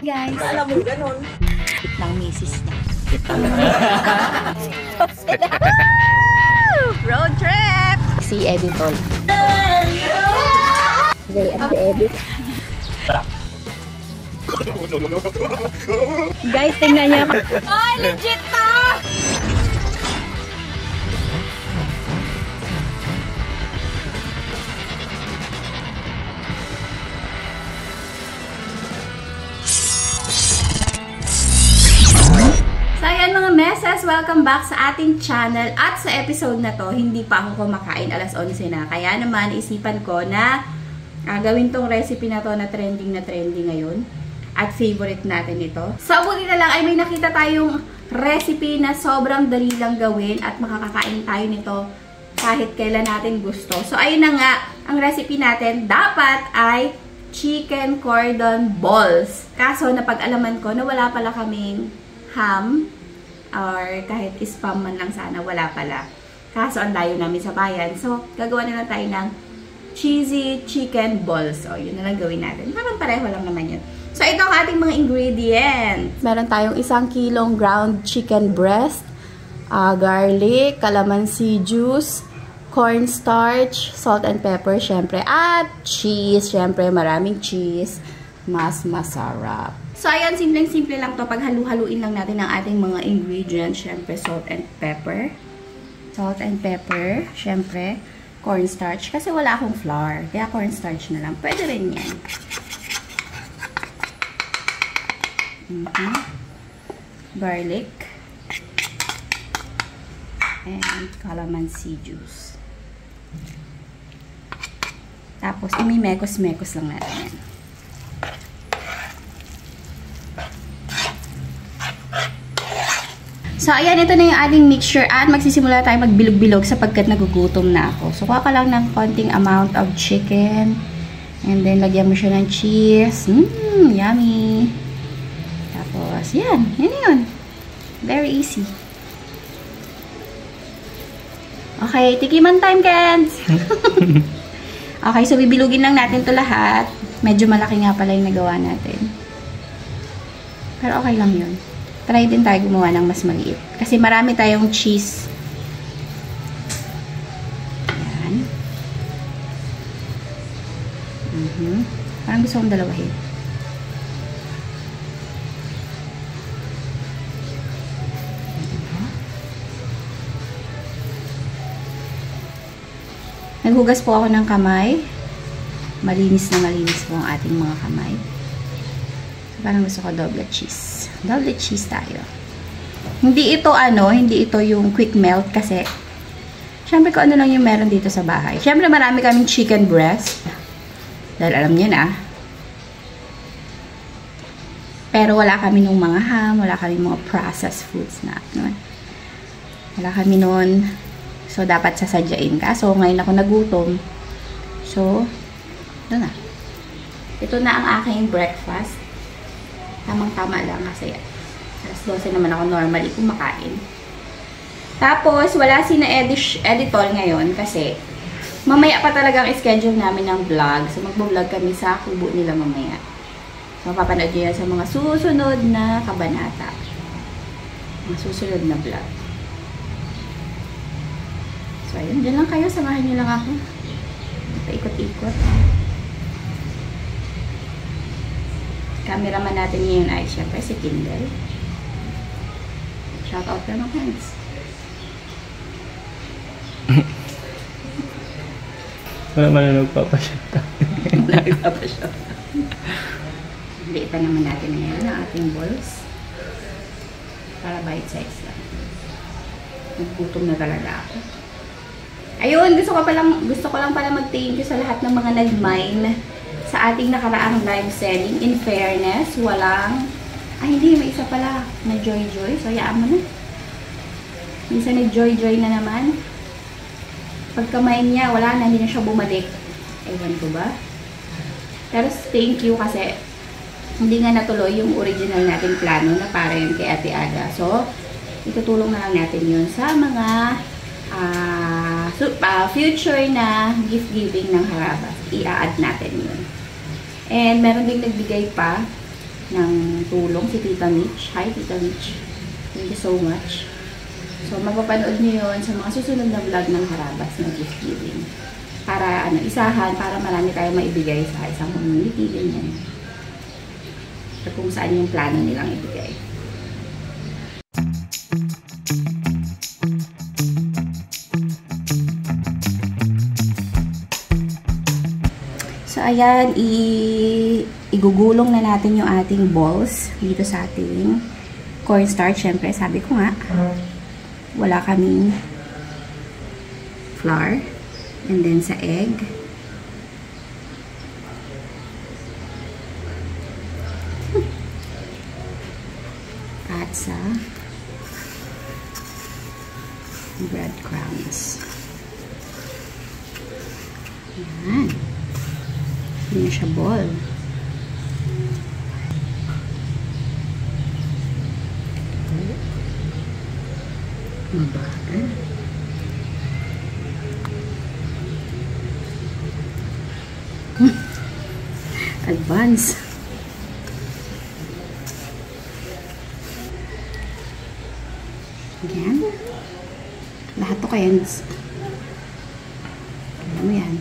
Guys, Alam mo, ganun. ng misis niya. Road trip! Si Editor. Okay, ang si Edit. Guys, tingnan niyo. Ay, legit to! So ayan mga meses, welcome back sa ating channel. At sa episode na to, hindi pa ako kumakain, alas 11 na. Kaya naman, isipan ko na gawin tong recipe na to na trending ngayon. At favorite natin ito. So buti na lang ay may nakita tayong recipe na sobrang dali lang gawin at makakakain tayo nito kahit kailan natin gusto. So ayun na nga, ang recipe natin dapat ay chicken cordon balls. Kaso napag-alaman ko na wala pala kaming ham or kahit spam man lang sana, wala pala. Kaso ang layo namin sa bayan. So, gagawa na lang tayo ng cheesy chicken balls. So, yun na lang gawin natin. Parang pareho lang naman yun. So, ito ang ating mga ingredients. Meron tayong 1 kilong ground chicken breast, garlic, calamansi juice, cornstarch, salt and pepper, syempre, at cheese. Syempre, maraming cheese. Mas masarap. So, ayan, simpleng-simple lang to. Pag halu-haluin lang natin ang ating mga ingredients. Syempre, salt and pepper. Salt and pepper. Syempre, cornstarch. Kasi wala akong flour. Kaya cornstarch na lang. Pwede rin yan. Garlic. And calamansi juice. Tapos, imimekos-mekos lang natin yan. So, ayan, ito na yung ating mixture at magsisimula tayo magbilog-bilog sapagkat nagugutom na ako. So, kuha ka lang ng konting amount of chicken and then lagyan mo siya ng cheese. Yummy! Tapos, yan yun. Very easy. Okay, tikiman time, Kens! Okay, so bibilugin lang natin to lahat. Medyo malaki nga pala yung nagawa natin. Pero okay lang yun. Try din tayo gumawa ng mas maliit. Kasi marami tayong cheese. Ayan. Parang gusto kong dalawahin. Naghugas po ako ng kamay. Malinis na malinis po ang ating mga kamay. Parang gusto ko double cheese. Double cheese tayo. Hindi ito yung quick melt kasi syempre kung ano lang yung meron dito sa bahay. Syempre marami kaming chicken breast. Dahil alam niyo na. Pero wala kami nung mga ham, wala kami mga processed foods na. No? Wala kami nun. So dapat sasadyain ka. So ngayon ako nagutom. So, ito na. Ito na ang aking breakfast. Tamang-tama lang kasi alas 12 naman ako normally kumakain. Tapos, wala si na editor ngayon kasi mamaya pa talagang schedule namin ng vlog. So, magbo-vlog kami sa kubo nila mamaya. So, mapapanood nyo yan sa mga susunod na kabanata. Mga susunod na vlog. So, ayun. Diyan lang kayo. Samahan nyo lang ako. Paikot-ikot. Cameraman natin ngayon ay syempre si Kindle. Shout out ka ng friends. Wala man na nagpapashot. Nagpapashot. Liitan naman natin ngayon ang ating balls. Para bite size lang. Naggutom na talaga ako. Ayun, gusto ko lang pala mag-thank you sa lahat ng mga nag-mine sa ating nakaraang live selling. In fairness, walang hindi, may isa pala na Joy. So, hayaan mo na. Isa na Joy na naman. Pagkamain niya, wala na, hindi na siya bumalik. Ewan ko ba? Pero thank you kasi hindi nga natuloy yung original natin plano na para yun kay Ate Ada. So, itutulong na lang natin yun sa mga future na gift giving ng Harabas. I-add natin yun. And meron ding nagbigay pa ng tulong si Tita Mitch. Hi, Tita Mitch. Thank you so much. So, mapapanood niyo yun sa mga susunod na vlog ng Harabas na gift giving. Para, isahan, para marami tayong maibigay sa isang community, ganyan. At kung saan yung plano nilang ibigay. So, ayan, igugulong na natin yung ating balls dito sa ating cornstarch. Siyempre, sabi ko nga, wala kaming flour. And then sa egg. At sa breadcrumbs. Yan. Hindi na siya ball. Mabagal. Advance. Yan. Lahat to kaya ano yan?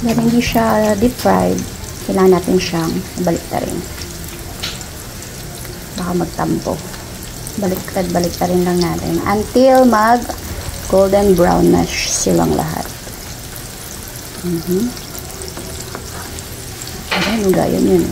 Dahil hindi siya deep fried, kailangan natin siyang balik na rin. Baka magtampo. Balik na rin lang natin. Until mag golden brown na silang lahat. Ayan, ugayan yun.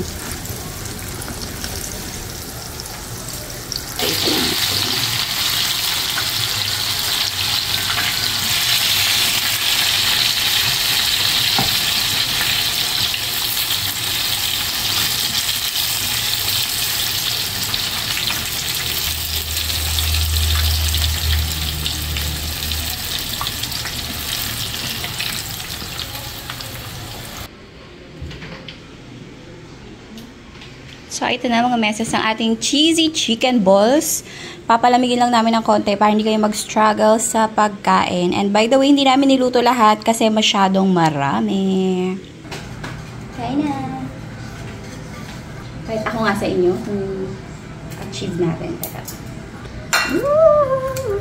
So, ito na mga meses ng ating cheesy chicken balls. Papalamigin lang namin ng konti para hindi kayo mag-struggle sa pagkain. And by the way, hindi namin niluto lahat kasi masyadong marami. Kain na. Kahit ako nga sa inyo kung achieve natin. Teka. Woo!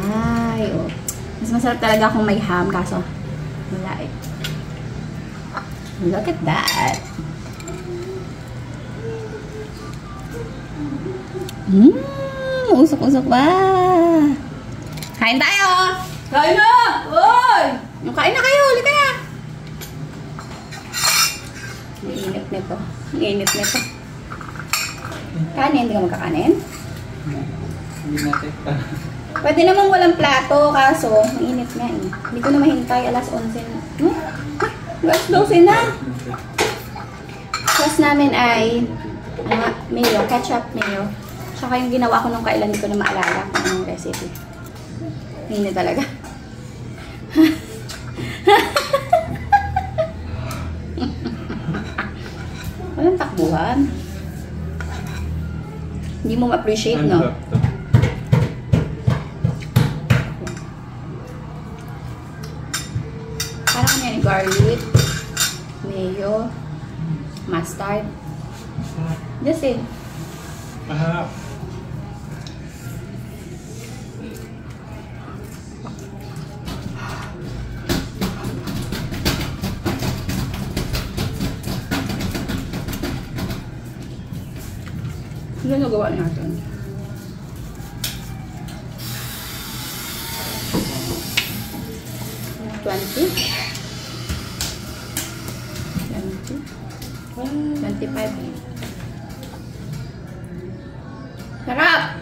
Ay, oh. Mas masarap talaga kung may ham kaso wala eh. Look at that. Usok-usok ba? Kain tayo! Kain na! Uy! Yung kain na kayo! Ulit na! Ang init nito. Ang init nito. Kanin? Hindi ka magkakanin? Hindi natin pa. Pwede namang walang plato, kaso ang init nga eh. Hindi ko na mahintay, alas 11 na. Alas 12 na! Sauce namin ay mayo, ketchup mayo. Tsaka yung ginawa ko nung kailan, hindi ko na maalala kung anong recipe. Hindi talaga. Walang takbuhan. Hindi mo ma-appreciate, no? Parang yan, garlic, mayo, mustard. Just it. Maharap. Ano nagawa natin? $20? 25. Sarap!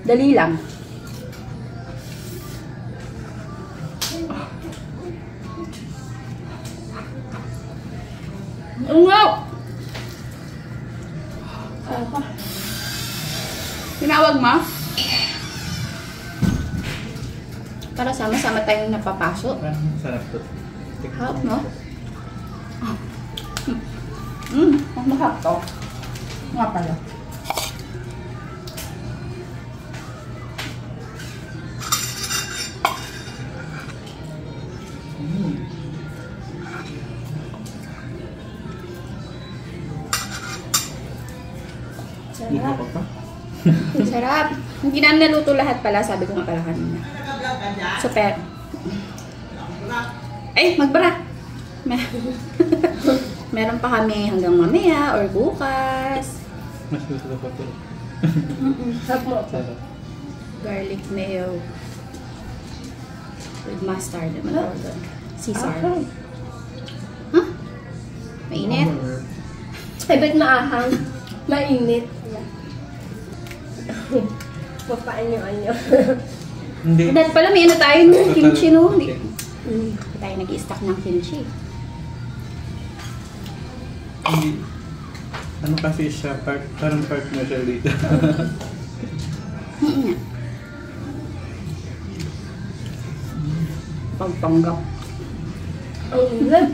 Dali lang. Ungaw! Apa? Tinawag mo? Para sama-sama tayong napapasok. Sarap to. Harap, no? Masarap to. Nga pala. Buka Sarap. pa pa. Sarap. Hindi namin naluto lahat pala, sabi ko nga pala kanina. Super. Ay, magbara. Meron pa kami hanggang mamaya or bukas. Mas gusto ko pa to. Sarap mo. Sarap. Garlic mayo. With mustard naman ako doon. Caesar. Huh? Mainit? Ay, ba't maahang? Mainit. Papain yung anyo. Hindi. Dahil pala may ano tayo no? Kimchi no? Hindi Okay. tayo nag-i-stock ng kimchi. Hindi. Ano kasi siya? Parang part na siya dito. Pagpanggap. Ang init.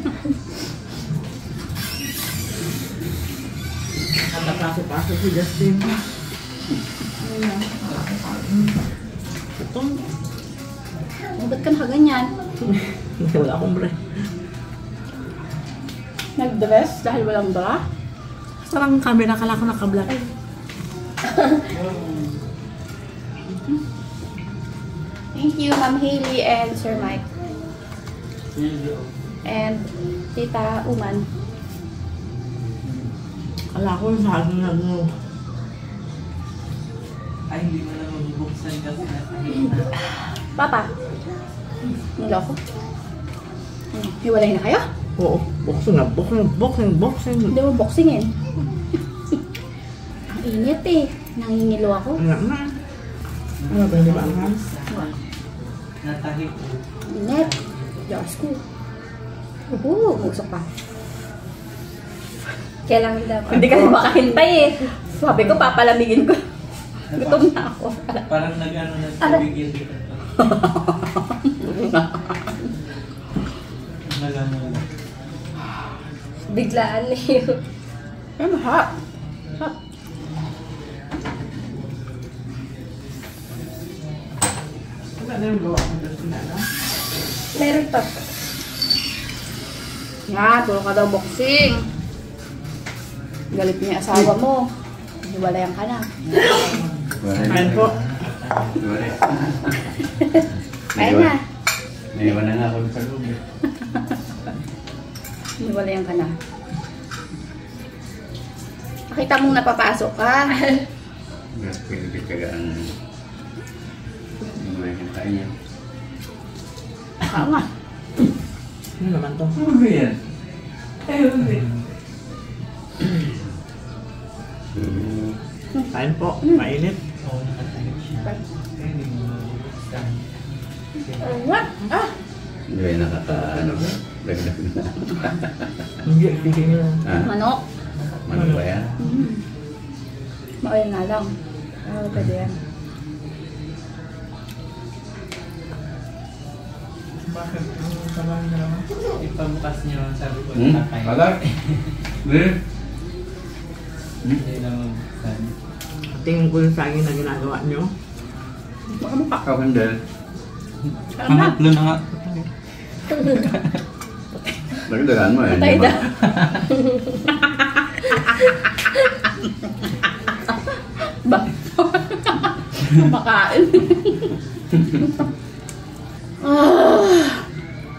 Nakapasok-pasok si Justin. Ito. Oh, ba't ka nakaganyan? Wala akong break. Nag-dress dahil walang bra? Sarang camera, kala ko naka-black. Thank you, Ma'am Hailey and Sir Mike. And Tita Uman. Kala ko yung sabi na ano. Ay, hindi mo na mabubuksan kasi Papa. Niloko. Hiwalay na kayo? Oo, boxing. Hindi mo boxingin. Ang init eh. Nangingilo ako. Ano na? Ano ba yung ang hands? natahi ko. Init. Diyos ko. Oo, musok pa. Kailangan daw. Hindi kasi makahintay eh. Sabi ko, papalamigin ko. Gutom na ako. Parang nag-ano na tubigin dito. Nagano na. Biglaan na yun. Ano, hot. Hot. Wala na yung gawa ng Justin na. Meron pa. Nga, puro ka daw boxing. Galit niya yung asawa mo. Hiwalayan ka na. Kain po. Kaya na. Naiwan na nga ako sa loob. Hiwalayan ka na. Nakita mong napapasok ka. Pilipit ka ang may kinakain niya. Oo nga. Ano naman to? Ano ba yan? Kain po. Mainit. Oo, nakatahi siya. Kaya hindi mo mabubuksan. What? Ah! Hindi ba nakaka-ano ba? Dagdag na. Hindi, tigil nyo. Ah, Manok. ano ba yan? Maoy nga lang. Ah, pwede yan. Bakit? Ang sabahan na naman? Ipabukas niyo, sabi ko, Hmm? nakakain. Alak? Hindi. Hindi na mabuksan. Tingin ko yung saging na ginagawa nyo. Baka mukha. Ikaw handal. Pangatlo na nga. Nagdagaan mo eh. Patay di ba? na. Ba? Makain.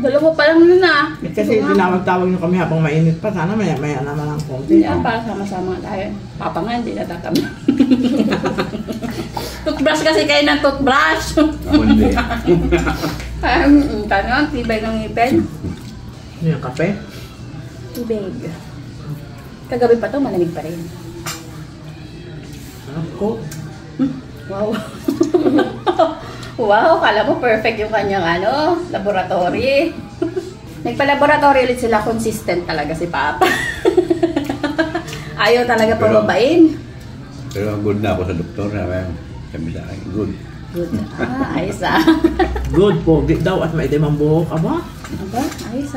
Dalawa pa lang nun ah. Kasi tinawag-tawag nyo kami habang mainit pa. Sana maya-maya naman ang konti. Hindi ah, para sama-sama tayo. Papa nga, hindi natatama. Toothbrush kasi kayo ng toothbrush. Ako hindi. Tanong, tibay ng ngipin. Ano yung kape? Tubig. Kagabi pa to, malamig pa rin. Sarap ko. Wow. Wow, kala mo perfect yung kanyang laboratory. Nagpa-laboratory ulit sila, consistent talaga si Papa. Ayaw talaga pababain. Pero good na ako sa doktor. Sabi sa akin, good. Good. Ayos Good, pogi daw at maitim ang buhok. Aba? Aba, ayos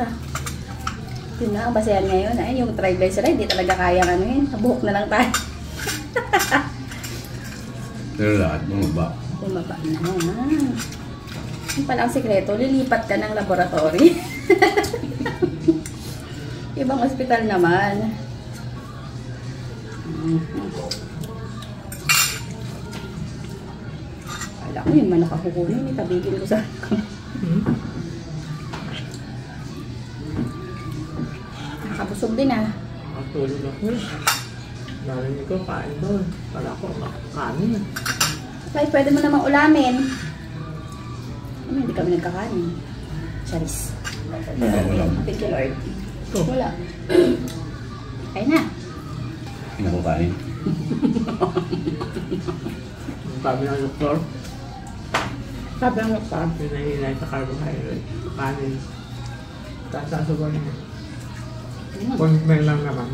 Yun na, ang basehan ngayon. Ay, yung triglyceride, hindi talaga kayang buhok na lang tayo. Pero lahat bumaba. Bumaba na. Yung pala ang sikreto, lilipat ka ng laboratory. Ibang ospital naman. Kala ko yun, manok ako kunin. Itabigin ko sa... Nakabusog din Matulog ako. Narinig ko, kain doon. Wala ko, kanin. Ay, pwede mo namang ulamin. Hindi kami nagkakanin. Charis. Thank you, Lord. Wala. Kain na. Hindi ko kain. Sabi ng doktor. Sabi ng doktor, pinahinay sa carbohydrate. Kanin. Tapos sasubo niya. Konti lang naman.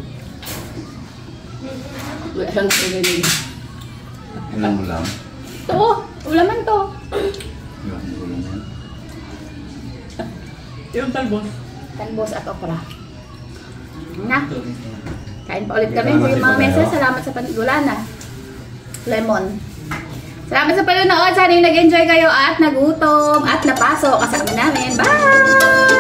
Wala siyang narinig. Ilang mo lang. Ito, ulaman to. Yung ulam yan. Yung talbos. Talbos at okra. Na. Kain pa ulit kami. Yung mga meses, salamat sa panigulana. Lemon. Salamat sa panonood. Sana yung nag-enjoy kayo at nagutom at napaso kasama namin. Bye!